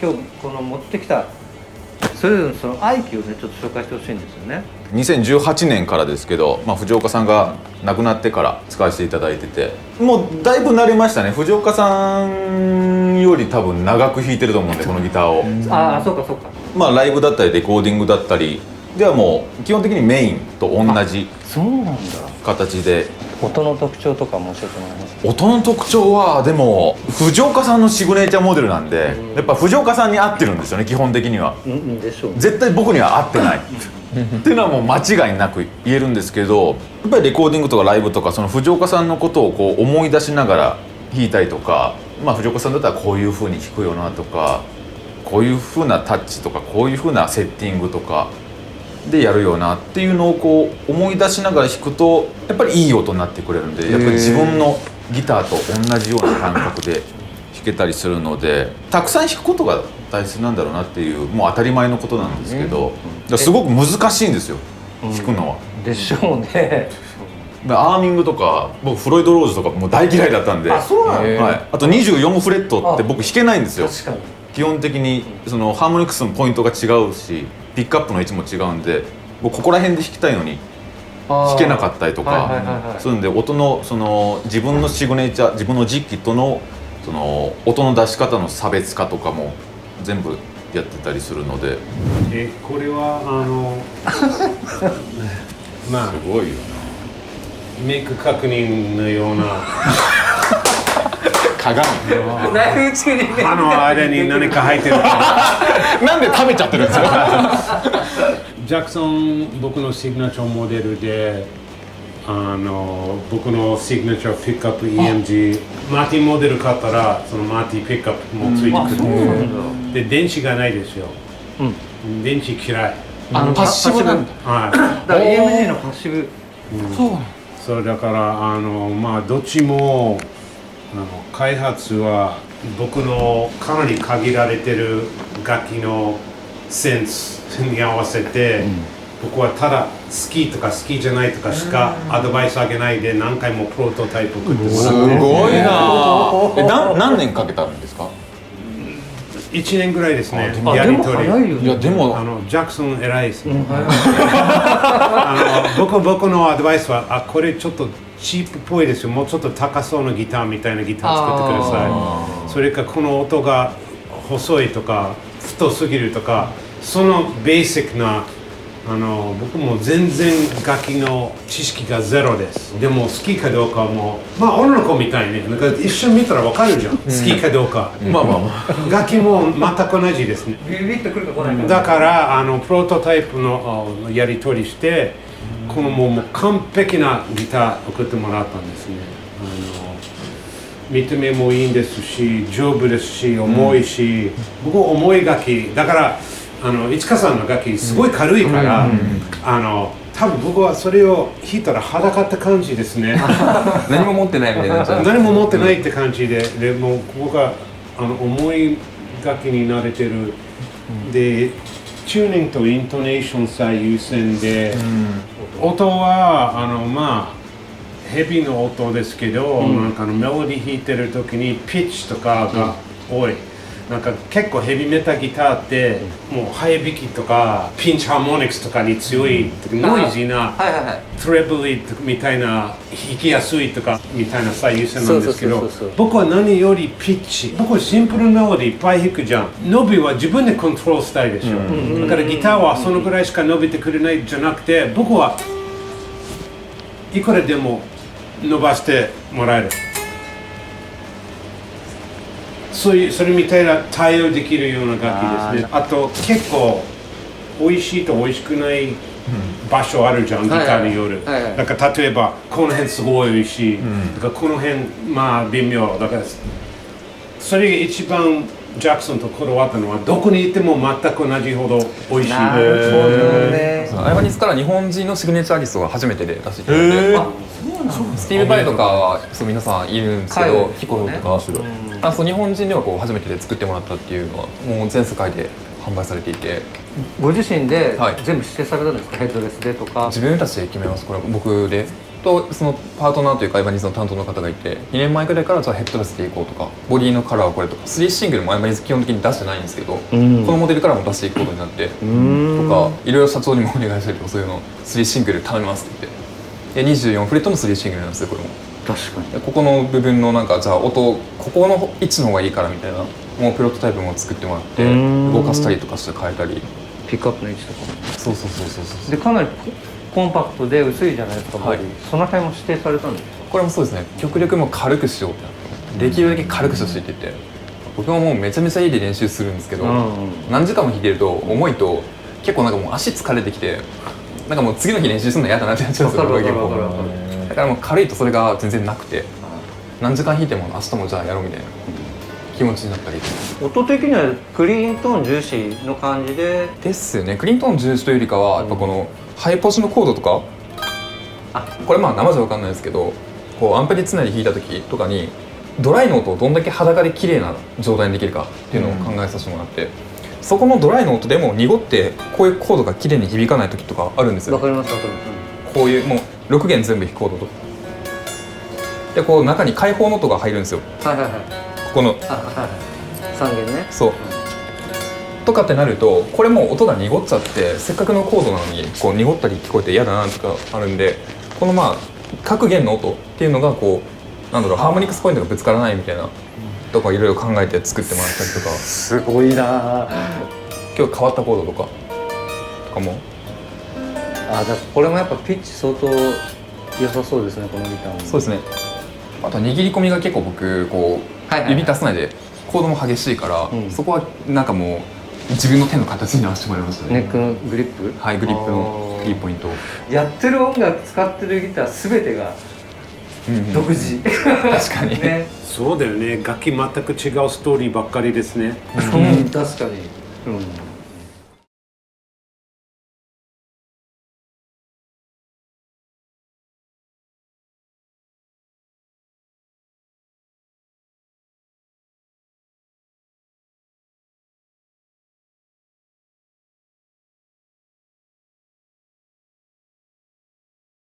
今日この持ってきたそれぞれのその愛機をねちょっと紹介してほしいんですよね。2018年からですけど、藤岡さんが亡くなってから使わせていただいてて、もうだいぶ慣れましたね。藤岡さんより多分長く弾いてると思うんで、このギターを。ああ、そうかそうか。ライブだったりレコーディングだったりではもう基本的にメインと同じそうなんだ。形で。音の特徴とかも教えてもらえます？音の特徴はでも藤岡さんのシグネチャーモデルなんで、やっぱ藤岡さんに合ってるんですよね、基本的には。でしょうね。絶対僕には合ってないっていうのはもう間違いなく言えるんですけど、やっぱりレコーディングとかライブとかその藤岡さんのことをこう思い出しながら弾いたりとか、藤岡さんだったらこういう風に弾くよなとか、こういう風なタッチとかこういう風なセッティングとかでやるよなっていうのをこう思い出しながら弾くとやっぱりいい音になってくれるんで、やっぱり自分のギターと同じような感覚で弾けたりするので、たくさん弾くことが大切なんだろうなっていう、もう当たり前のことなんですけど、すごく難しいんですよ、弾くのは。でしょうね。アーミングとか僕フロイド・ローズとかもう大嫌いだったんで。あ、そうなの？はい、あと24フレットって僕弾けないんですよ。確かに。基本的にそのハーモニクスのポイントが違うし、ピックアップの位置も違うんで、僕ここら辺で弾きたいのに弾けなかったりとか、そういうんで音のその自分のシグネチャー、自分の実機とのその音の出し方の差別化とかも全部やってたりするので。これはすごいよな。メイク確認のような鏡ナイフ中にね。歯の間に何か入ってるなんで食べちゃってるんですか？ジャクソン、僕のシグネチャーモデルで、僕のシグネチャーピックアップ EMG、マーティンモデル買ったらそのマーティンピックアップもついてくる。で電池がないですよ。電池嫌い。パッシブなんだ。はい。だから EMG のパッシブ。そうなんだ。それだからどっちも開発は僕のかなり限られてる楽器のセンスに合わせて、僕はただ好きとか好きじゃないとかしかアドバイスあげないで何回もプロトタイプ送ってもらって。すごいな。何年かけたんですか？1年ぐらいですね。やりとり。いやでもジャクソン偉いですね。僕のアドバイスはこれちょっとチープっぽいですよ。もうちょっと高そうなギターみたいなギター作ってください。それかこの音が細いとか太すぎるとか、そのベーシックな僕も全然楽器の知識がゼロです。でも好きかどうかはもう女の子みたいになんか一緒に見たら分かるじゃん、好きかどうか。楽器も全く同じですね。ビビッとくるか来ないか。だからプロトタイプのやり取りして、このもう完璧なギター送ってもらったんですね。見た目もいいんですし、丈夫ですし、重いし、僕重い楽器だから市川さんの楽器すごい軽いから、多分僕はそれを弾いたら裸って感じですね。何も持ってないみたいな。何も持ってないって感じで、でも僕は重い楽器に慣れてる。でチューニングとイントネーション最優先で、音はヘビーの音ですけど、なんかメロディー弾いてる時にピッチとかが多い。なんか結構ヘビメタギターってもう早弾きとかピンチハーモニクスとかに強い、ノイジーなトレブリみたいな弾きやすいとかみたいな最優先なんですけど、僕は何よりピッチ。僕はシンプルメロディーいっぱい弾くじゃん。伸びは自分でコントロールしたいでしょ。だからギターはそのぐらいしか伸びてくれないじゃなくて、僕はいくらでも伸ばしてもらえる。それみたいな対応できるような楽器ですね。あと結構美味しいと美味しくない場所あるじゃん、ギターによる。なんか例えばこの辺すごい美味しい、だからこの辺微妙だから、それが一番ジャクソンとこだわったのは、どこにいても全く同じほど美味しい。なるほどね。アイバニスから日本人のシグネチャーアーティストが初めてで出していただいて、スティーブ・バレとかは皆さんいるんですけど、ヒコロとか、日本人では初めてで作ってもらったっていうのはもう全世界で販売されていて。ご自身で全部指定されたんですか？ヘッドレスでとか。自分たちで決めます。これ僕でとそのパートナーというかエバニーズの担当の方がいて、2年前くらいからじゃあヘッドレスでいこうとか、ボディのカラーはこれとか、3シングルもエバニーズ基本的に出してないんですけど、このモデルからも出していくことになって、とかいろいろ社長にもお願いしたりとか、そういうの3シングル頼みますって言って、で24フレットの3シングルなんですよこれも。確かに。でここの部分のなんかじゃあ音ここの位置の方がいいからみたいな、もうプロトタイプも作ってもらって動かしたりとかして変えたり。ピックアップの位置とかも。そうそうそうそうそう。でかなりコンパクトで薄いじゃないですか、はいボディ。その辺も指定されたんですか？これもそうですね、極力もう軽くしようってなって、できるだけ軽くしてほしいって言って、僕ももうめちゃめちゃ家で練習するんですけど、何時間も弾いてると重いと結構なんかもう足疲れてきて、なんかもう次の日練習するの嫌だなってなっちゃうんですよ。わかるわかる僕はわかるわかる。だからもう軽いとそれが全然なくて、何時間弾いても明日もじゃあやろうみたいな気持ちになったり音的にはクリーントーン重視の感じで。ですよね。クリーントーン重視というよりかはやっぱこのハイポジのコードとか、これまあ生じゃ分かんないですけど、こうアンプリつないで弾いた時とかにドライの音をどんだけ裸で綺麗な状態にできるかっていうのを考えさせてもらって、そこのドライの音でも濁ってこういうコードが綺麗に響かない時とかあるんですよ。わかりますわかります。こういうもう6弦全部弾くコードとで、こう中に開放の音が入るんですよ。はいはいはい。ここのはいはい。3弦ね。そうとかってなると、これもう音が濁っちゃって、せっかくのコードなのにこう濁ったり聞こえて嫌だなとかあるんで、このまあ各弦の音っていうのがこうなんだろう、ハーモニクスポイントがぶつからないみたいなとかいろいろ考えて作ってもらったりとか。すごいな。今日変わったコードとかも。じゃあこれもやっぱピッチ相当良さそうですね、このギターも。そうですね。あとは握り込みが結構僕こう、はいはいはい指出さないでコードも激しいから、そこはなんかもう自分の手の形に合わせてもらいましたね。ネックのグリップ。はい、グリップのいいポイントを。やってる音楽使ってるギターすべてが独自。確かにね。そうだよね、楽器全く違うストーリーばっかりですね。確かに。